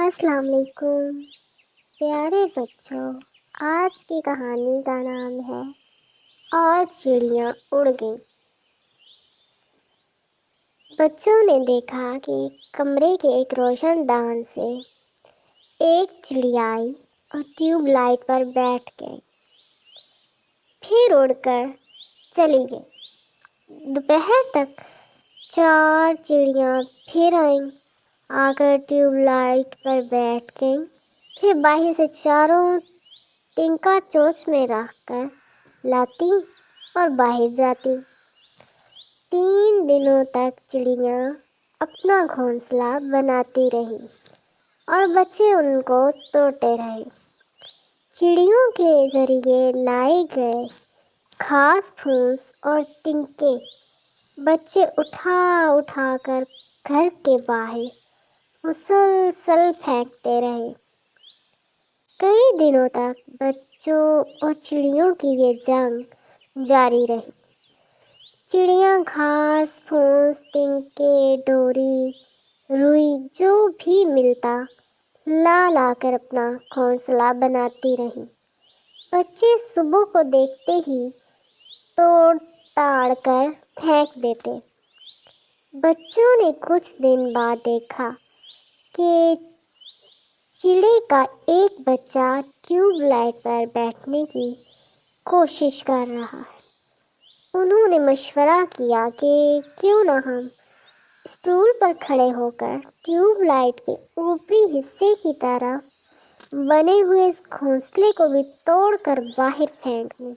السلام علیکم پیارے بچوں، آج کی کہانی کا نام ہے اور چڑیاں اڑ گئیں۔ بچوں نے دیکھا کہ کمرے کے ایک روشن دان سے ایک چڑیا آئی اور ٹیوب لائٹ پر بیٹھ گئی، پھر اڑ کر چلی گئی۔ دوپہر تک 4 چڑیاں پھر آئیں، آ کر ٹیوب لائٹ پر بیٹھ گئیں، پھر باہر سے چاروں ٹنکا چونچ میں رکھ کر لاتی اور باہر جاتی۔ 3 دنوں تک چڑیاں اپنا گھونسلہ بناتی رہیں اور بچے ان کو توڑتے رہے۔ چڑیوں کے ذریعے لائے گئے گھاس پھوس اور ٹنکے بچے اٹھا اٹھا کر گھر کے باہر مسلسل پھینکتے رہے۔ کئی دنوں تک بچوں اور چڑیوں کی یہ جنگ جاری رہی۔ چڑیاں گھاس پھوس، ٹنکے، ڈوری، روئی جو بھی ملتا لا کر اپنا گھونسلہ بناتی رہیں۔ بچے صبح کو دیکھتے ہی توڑ تاڑ کر پھینک دیتے۔ بچوں نے کچھ دن بعد دیکھا کہ چڑے کا ایک بچہ ٹیوب لائٹ پر بیٹھنے کی کوشش کر رہا ہے۔ انہوں نے مشورہ کیا کہ کیوں نہ ہم اسٹول پر کھڑے ہو کر ٹیوب لائٹ کے اوپری حصے کی طرف بنے ہوئے اس گھونسلے کو بھی توڑ کر باہر پھینک دیں۔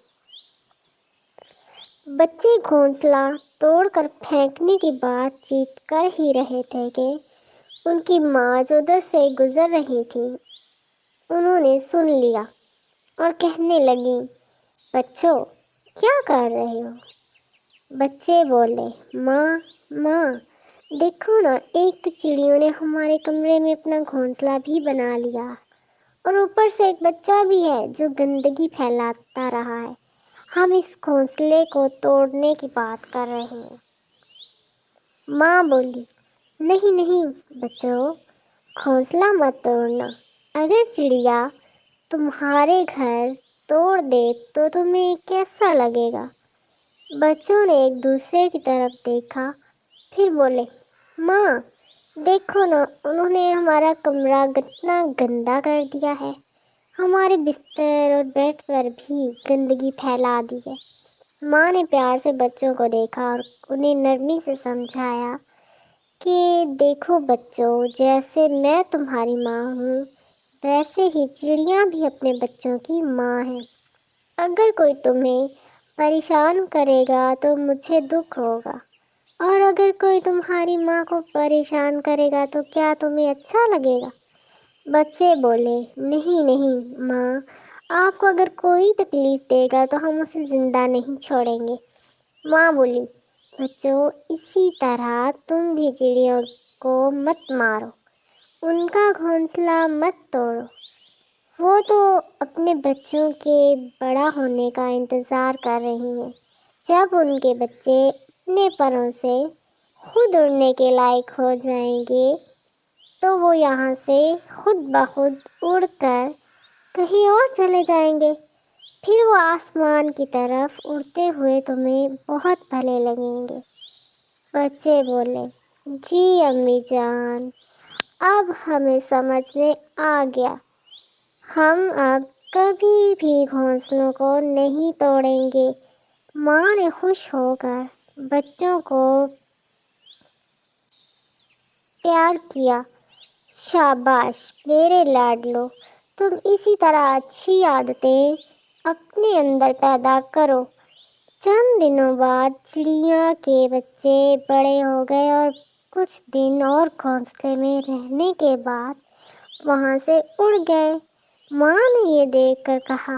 بچے گھونسلہ توڑ کر پھینکنے کی بات چیت کر ہی رہے تھے کہ ان کی ماں جو ادھر سے گزر رہی تھی انہوں نے سن لیا اور کہنے لگیں، بچوں کیا کر رہے ہو؟ بچے بولے، ماں دیکھو نا، ایک تو چڑیوں نے ہمارے کمرے میں اپنا گھونسلہ بھی بنا لیا اور اوپر سے ایک بچہ بھی ہے جو گندگی پھیلاتا رہا ہے۔ ہم اس گھونسلے کو توڑنے کی بات کر رہے ہیں۔ ماں بولی، نہیں بچوں، گھونسلہ مت توڑنا۔ اگر چڑیا تمہارے گھر توڑ دے تو تمہیں کیسا لگے گا؟ بچوں نے ایک دوسرے کی طرف دیکھا، پھر بولے، ماں دیکھو نا، انہوں نے ہمارا کمرہ کتنا گندا کر دیا ہے، ہمارے بستر اور بیڈ پر بھی گندگی پھیلا دی ہے۔ ماں نے پیار سے بچوں کو دیکھا اور انہیں نرمی سے سمجھایا کہ دیکھو بچوں، جیسے میں تمہاری ماں ہوں ویسے ہی چڑیاں بھی اپنے بچوں کی ماں ہیں۔ اگر کوئی تمہیں پریشان کرے گا تو مجھے دکھ ہوگا، اور اگر کوئی تمہاری ماں کو پریشان کرے گا تو کیا تمہیں اچھا لگے گا؟ بچے بولے، نہیں ماں، آپ کو اگر کوئی تکلیف دے گا تو ہم اسے زندہ نہیں چھوڑیں گے۔ ماں بولی، بچوں اسی طرح تم بھی چڑیوں کو مت مارو، ان کا گھونسلہ مت توڑو، وہ تو اپنے بچوں کے بڑا ہونے کا انتظار کر رہی ہیں۔ جب ان کے بچے اپنے پروں سے خود اڑنے کے لائق ہو جائیں گے تو وہ یہاں سے خود بخود اڑ کر کہیں اور چلے جائیں گے، پھر وہ آسمان کی طرف اڑتے ہوئے تمہیں بہت بھلے لگیں گے۔ بچے بولے، جی امی جان، اب ہمیں سمجھ میں آ گیا، ہم اب کبھی بھی گھونسلوں کو نہیں توڑیں گے۔ ماں نے خوش ہو کر بچوں کو پیار کیا، شاباش میرے لاڈلو، تم اسی طرح اچھی عادتیں اپنے اندر پیدا کرو۔ چند دنوں بعد چڑیا کے بچے بڑے ہو گئے اور کچھ دن اور گھونسلے میں رہنے کے بعد وہاں سے اڑ گئے۔ ماں نے یہ دیکھ کر کہا،